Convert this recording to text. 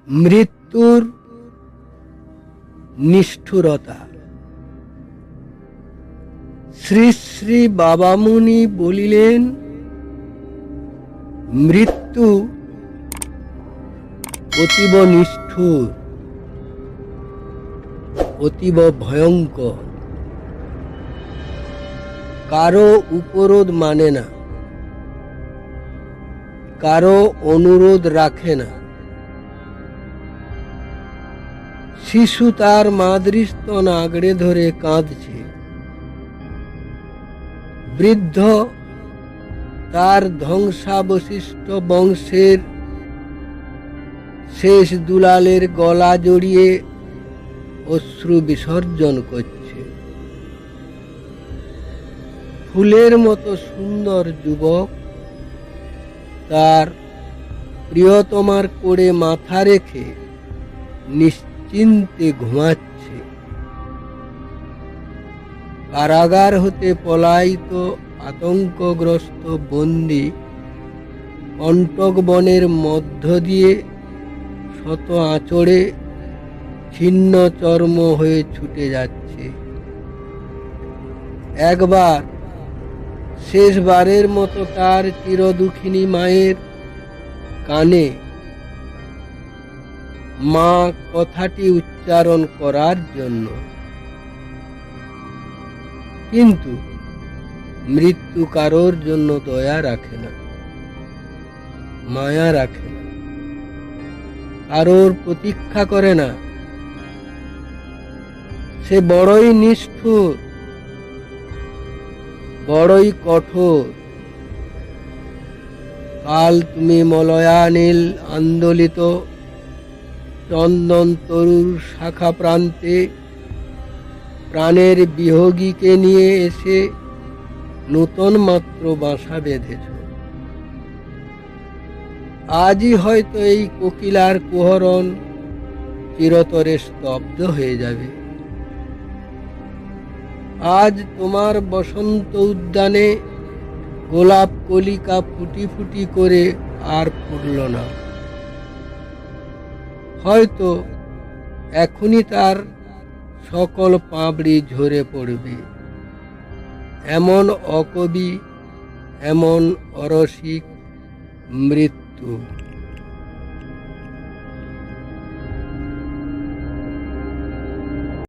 মৃত্যুর নিষ্ঠুরতা। শ্রী শ্রী বাবামুনি বলিলেন, মৃত্যু অতীব নিষ্ঠুর, অতীব ভয়ঙ্কর। কারো উপরোধ মানে না, কারো অনুরোধ রাখে না। শিশু তার মাতৃস্তন আগড়ে ধরে কাঁদছে, বৃদ্ধ তার ধ্বংসাবশিষ্ট বংশের শেষ দুলালের গলা জড়িয়ে অশ্রু বিসর্জন করছে। ফুলের মতো সুন্দর যুবক তার প্রিয়তমার কোলে মাথা রেখে নিশ্চিন্তে ঘুমাচ্ছে। কারাগার হতে পলায়িত আতঙ্কগ্রস্ত বন্দী কণ্টক বনের মধ্য দিয়ে শত আঁচড়ে ছিন্ন চর্ম হয়ে ছুটে যাচ্ছে। একবার শেষবারের মতো তার চিরদুঃখিনী মায়ের কানে মা কথাটি উচ্চারণ করার জন্য। কিন্তু মৃত্যু কারোর জন্য দয়া রাখে না, মায়া রাখে না, কারোর প্রতীক্ষা করে না। সে বড়ই নিষ্ঠুর, বড়ই কঠোর। কাল তুমি মলয়া নীল আন্দোলিত চন্দন তরুর শাখা প্রান্তে প্রাণের বিয়োগীকে নিয়ে এসে নূতন মাত্র বাসা বেঁধেছ। আজই হয়তো এই কোকিলার কুহরণ চিরতরে স্তব্ধ হয়ে যাবে। আজ তোমার বসন্ত উদ্যানে গোলাপ কলিকা ফুটি ফুটি করে আর ফুটল না। হয়তো এখনই তার সকল পাপড়ি ঝরে পড়বে। এমন অকবি, এমন অরসিক মৃত্যু।